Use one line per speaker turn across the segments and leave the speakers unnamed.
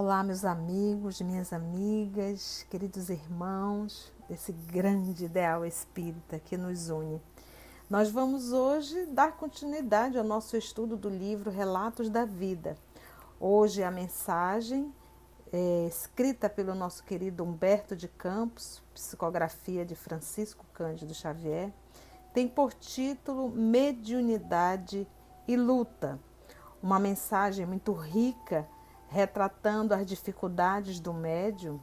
Olá, meus amigos, minhas amigas, queridos irmãos desse grande ideal espírita que nos une. Nós vamos hoje dar continuidade ao nosso estudo do livro Relatos da Vida. Hoje a mensagem é escrita pelo nosso querido Humberto de Campos, psicografia de Francisco Cândido Xavier, tem por título Mediunidade e Luta. Uma mensagem muito rica, retratando as dificuldades do médium,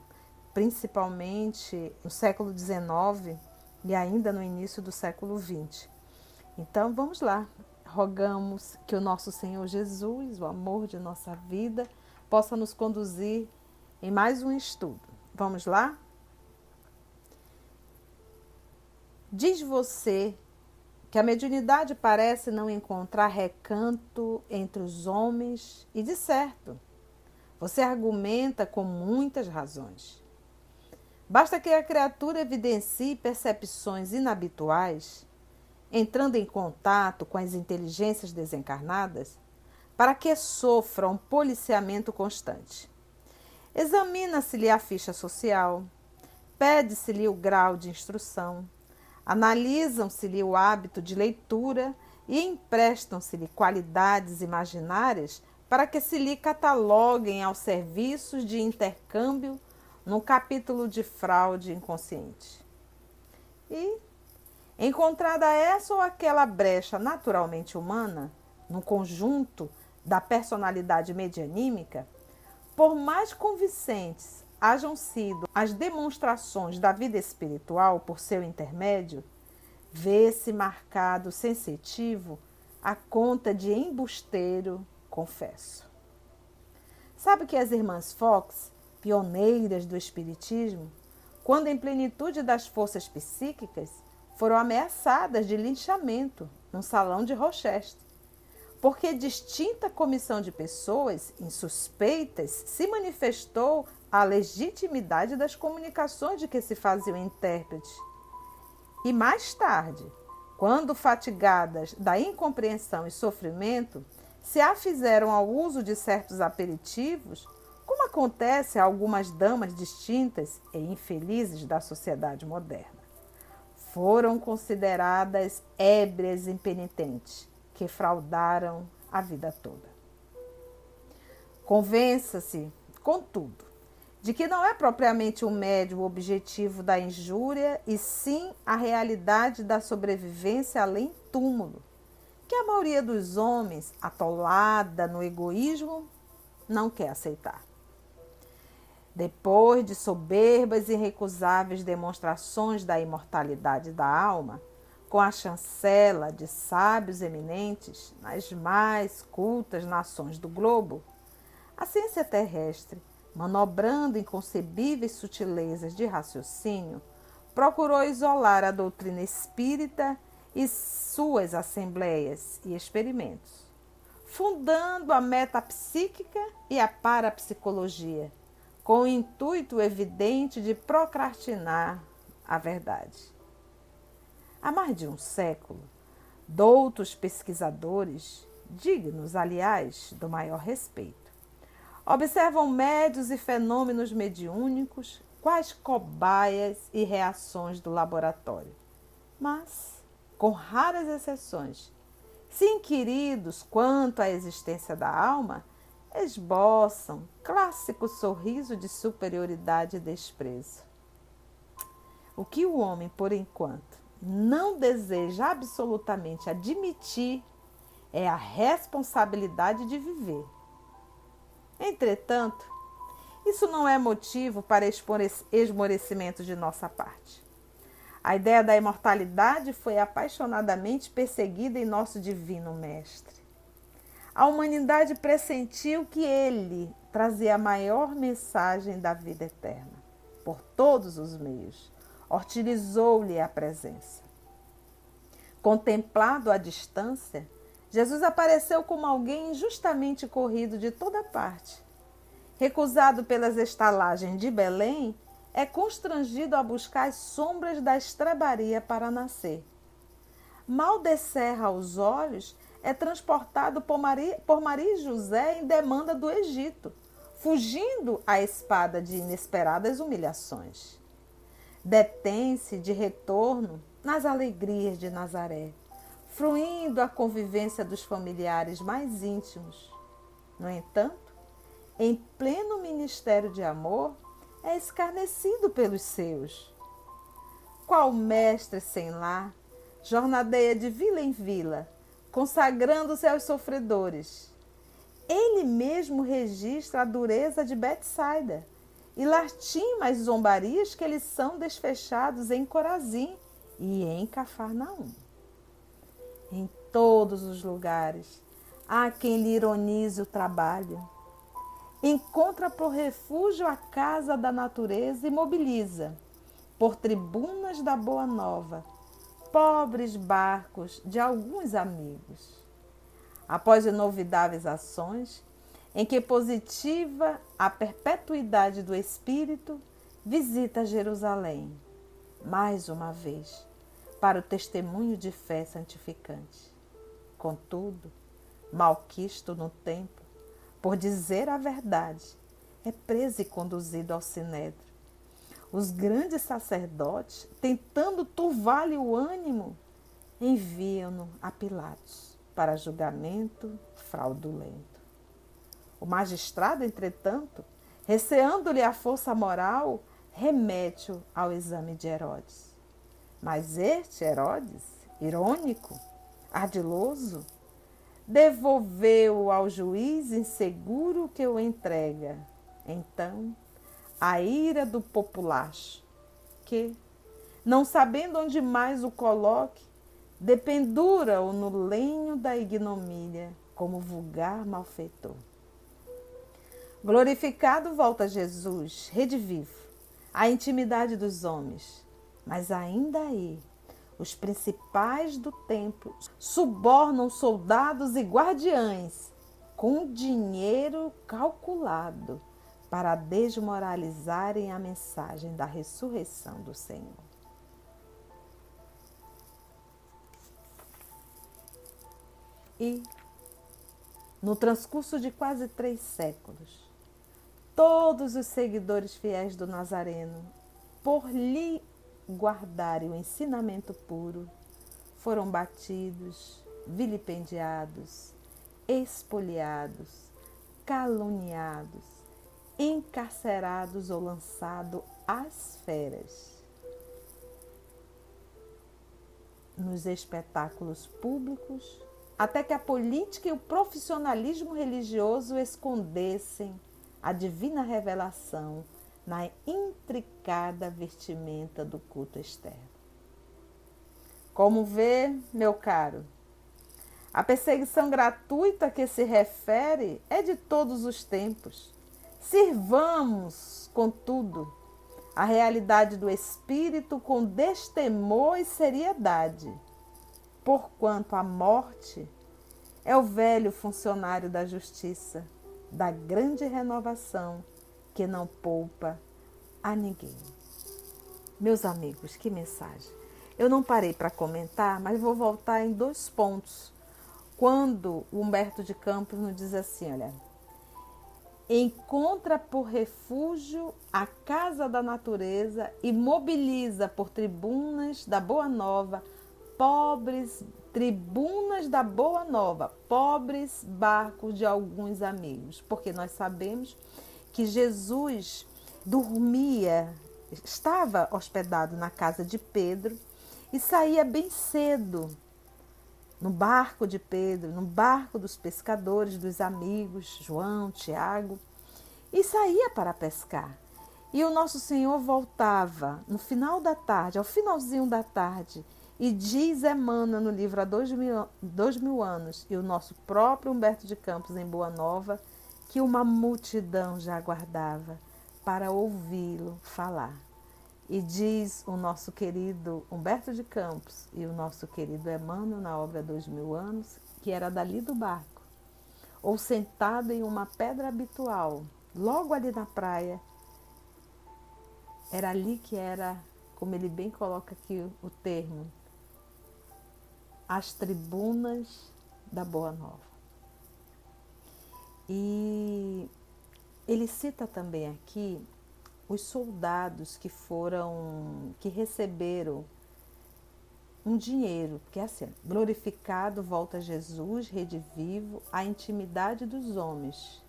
principalmente no século XIX e ainda no início do século XX. Então vamos lá, rogamos que o nosso Senhor Jesus, o amor de nossa vida, possa nos conduzir em mais um estudo. Vamos lá? Diz você que a mediunidade parece não encontrar recanto entre os homens, e de certo, você argumenta com muitas razões. Basta que a criatura evidencie percepções inabituais, entrando em contato com as inteligências desencarnadas, para que sofra um policiamento constante. Examina-se-lhe a ficha social, pede-se-lhe o grau de instrução, analisam-se-lhe o hábito de leitura e emprestam-se-lhe qualidades imaginárias para que se lhe cataloguem aos serviços de intercâmbio no capítulo de fraude inconsciente. E, encontrada essa ou aquela brecha naturalmente humana, no conjunto da personalidade medianímica, por mais convincentes hajam sido as demonstrações da vida espiritual por seu intermédio, vê-se marcado sensitivo a conta de embusteiro, confesso. Sabe que as irmãs Fox, pioneiras do espiritismo, quando em plenitude das forças psíquicas, foram ameaçadas de linchamento num salão de Rochester, porque distinta comissão de pessoas insuspeitas se manifestou a legitimidade das comunicações de que se faziam intérprete. E mais tarde, quando fatigadas da incompreensão e sofrimento, se afizeram ao uso de certos aperitivos, como acontece a algumas damas distintas e infelizes da sociedade moderna. Foram consideradas ébrias impenitentes, que fraudaram a vida toda. Convença-se, contudo, de que não é propriamente o médium o objetivo da injúria, e sim a realidade da sobrevivência além túmulo, que a maioria dos homens, atolada no egoísmo, não quer aceitar. Depois de soberbas e irrecusáveis demonstrações da imortalidade da alma, com a chancela de sábios eminentes nas mais cultas nações do globo, a ciência terrestre, manobrando inconcebíveis sutilezas de raciocínio, procurou isolar a doutrina espírita e suas assembleias e experimentos, fundando a metapsíquica e a parapsicologia, com o intuito evidente de procrastinar a verdade. Há mais de um século, doutos pesquisadores, dignos, aliás, do maior respeito, observam médios e fenômenos mediúnicos quais cobaias e reações do laboratório, mas, com raras exceções, se inquiridos quanto à existência da alma, esboçam clássico sorriso de superioridade e desprezo. O que o homem, por enquanto, não deseja absolutamente admitir é a responsabilidade de viver. Entretanto, isso não é motivo para esmorecimento de nossa parte. A ideia da imortalidade foi apaixonadamente perseguida em nosso divino mestre. A humanidade pressentiu que ele trazia a maior mensagem da vida eterna. Por todos os meios, hortilizou-lhe a presença. Contemplado à distância, Jesus apareceu como alguém injustamente corrido de toda parte. Recusado pelas estalagens de Belém, é constrangido a buscar as sombras da estrebaria para nascer. Mal descerra os olhos, é transportado por Maria e José em demanda do Egito, fugindo à espada de inesperadas humilhações. Detém-se de retorno nas alegrias de Nazaré, fruindo a convivência dos familiares mais íntimos. No entanto, em pleno ministério de amor, é escarnecido pelos seus. Qual mestre sem lar, jornadeia de vila em vila, consagrando-se aos sofredores. Ele mesmo registra a dureza de Betsaida e lastima as zombarias que lhes são desfechados em Corazim e em Cafarnaum. Em todos os lugares há quem lhe ironize o trabalho. Encontra por refúgio a casa da natureza e mobiliza, por tribunas da Boa Nova, pobres barcos de alguns amigos. Após inovidáveis ações, em que positiva a perpetuidade do Espírito, visita Jerusalém, mais uma vez, para o testemunho de fé santificante. Contudo, malquisto no tempo, por dizer a verdade, é preso e conduzido ao Sinédrio. Os grandes sacerdotes, tentando turvar-lhe o ânimo, enviam-no a Pilatos para julgamento fraudulento. O magistrado, entretanto, receando-lhe a força moral, remete-o ao exame de Herodes. Mas este Herodes, irônico, ardiloso, devolveu-o ao juiz inseguro que o entrega. Então, a ira do populacho, que, não sabendo onde mais o coloque, dependura-o no lenho da ignomínia, como vulgar malfeitor. Glorificado volta Jesus, redivivo, à intimidade dos homens, mas ainda aí, os principais do templo subornam soldados e guardiães com dinheiro calculado para desmoralizarem a mensagem da ressurreição do Senhor. E, no transcurso de quase 3 séculos, todos os seguidores fiéis do Nazareno, por lhe guardarem o ensinamento puro, foram batidos, vilipendiados, expoliados, caluniados, encarcerados ou lançados às feras. Nos espetáculos públicos, até que a política e o profissionalismo religioso escondessem a divina revelação na intricada vestimenta do culto externo. Como vê, meu caro, a perseguição gratuita a que se refere é de todos os tempos. Sirvamos, contudo, a realidade do Espírito com destemor e seriedade, porquanto a morte é o velho funcionário da justiça, da grande renovação, que não poupa a ninguém. Meus amigos, que mensagem! Eu não parei para comentar, mas vou voltar em 2 pontos. Quando o Humberto de Campos nos diz assim, olha, encontra por refúgio a casa da natureza e mobiliza por tribunas da Boa Nova, pobres barcos de alguns amigos, porque nós sabemos que Jesus estava hospedado na casa de Pedro e saía bem cedo no barco de Pedro, no barco dos pescadores, dos amigos, João, Tiago, e saía para pescar. E o nosso Senhor voltava no final da tarde, ao finalzinho da tarde, e diz Emmanuel no livro Há 2000 anos, e o nosso próprio Humberto de Campos em Boa Nova, que uma multidão já aguardava para ouvi-lo falar. E diz o nosso querido Humberto de Campos e o nosso querido Emmanuel na obra 2000 anos, que era dali do barco, ou sentado em uma pedra habitual, logo ali na praia, era ali que era, como ele bem coloca aqui o termo, as tribunas da Boa Nova. E Ele cita também aqui os soldados que receberam um dinheiro, porque é assim, glorificado volta Jesus, redivivo, à intimidade dos homens,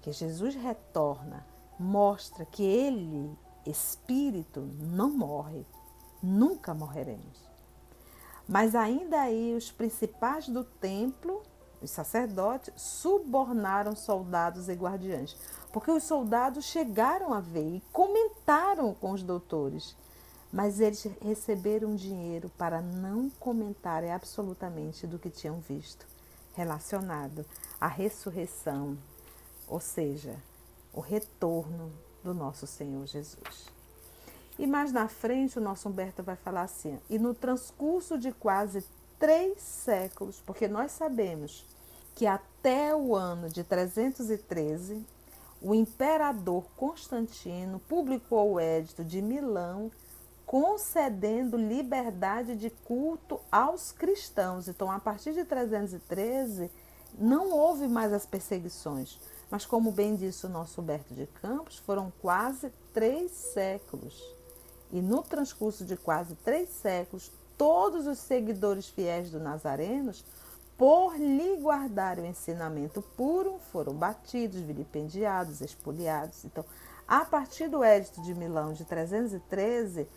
que Jesus retorna, mostra que ele, espírito, não morre, nunca morreremos. Mas ainda aí os principais do templo, os sacerdotes, subornaram soldados e guardiães, porque os soldados chegaram a ver e comentaram com os doutores, mas eles receberam dinheiro para não comentarem absolutamente do que tinham visto, relacionado à ressurreição, ou seja, o retorno do nosso Senhor Jesus. E mais na frente o nosso Humberto vai falar assim, e no transcurso de quase 3 séculos, porque nós sabemos que até o ano de 313, o imperador Constantino publicou o Edito de Milão, concedendo liberdade de culto aos cristãos. Então, a partir de 313, não houve mais as perseguições. Mas, como bem disse o nosso Humberto de Campos, foram quase 3 séculos. E no transcurso de quase 3 séculos, todos os seguidores fiéis do Nazarenos, por lhe guardar o ensinamento puro, foram batidos, vilipendiados, expoliados. Então, a partir do Edito de Milão de 313,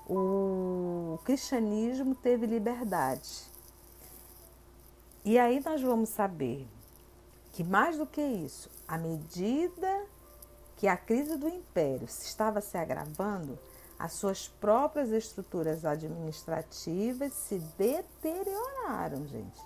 o cristianismo teve liberdade. E aí nós vamos saber que, mais do que isso, à medida que a crise do império estava se agravando, as suas próprias estruturas administrativas se deterioraram, gente.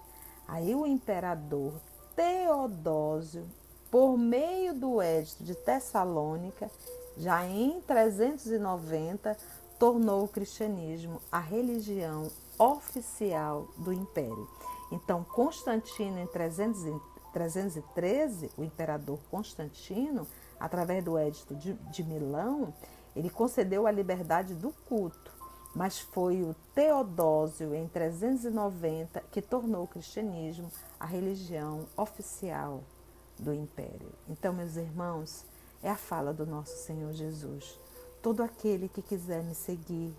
Aí o imperador Teodósio, por meio do Edito de Tessalônica, já em 390, tornou o cristianismo a religião oficial do império. Então, Constantino, em 313, o imperador Constantino, através do Edito de Milão, ele concedeu a liberdade do culto, mas foi o Teodósio, em 390, que tornou o cristianismo a religião oficial do império. Então, meus irmãos, é a fala do nosso Senhor Jesus. Todo aquele que quiser me seguir,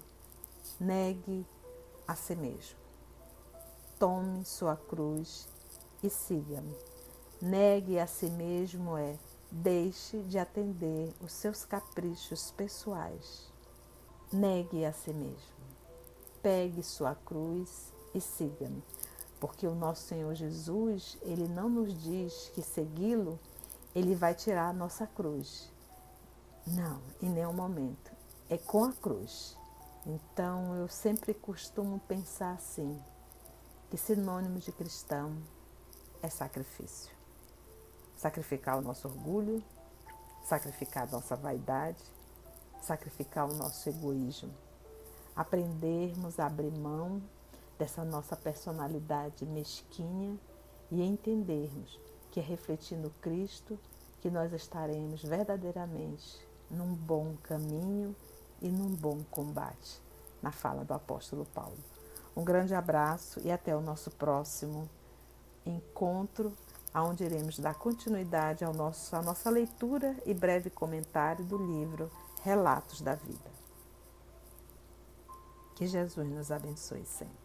negue a si mesmo. Tome sua cruz e siga-me. Negue a si mesmo deixe de atender os seus caprichos pessoais. Negue a si mesmo. Pegue sua cruz e siga-me. Porque o nosso Senhor Jesus, ele não nos diz que segui-lo, ele vai tirar a nossa cruz. Não, em nenhum momento. É com a cruz. Então, eu sempre costumo pensar assim, que sinônimo de cristão é sacrifício. Sacrificar o nosso orgulho, sacrificar a nossa vaidade, sacrificar o nosso egoísmo. Aprendermos a abrir mão dessa nossa personalidade mesquinha e entendermos que é refletindo Cristo que nós estaremos verdadeiramente num bom caminho e num bom combate, na fala do apóstolo Paulo. Um grande abraço e até o nosso próximo encontro, onde iremos dar continuidade à nossa leitura e breve comentário do livro Relatos da Vida. Que Jesus nos abençoe sempre.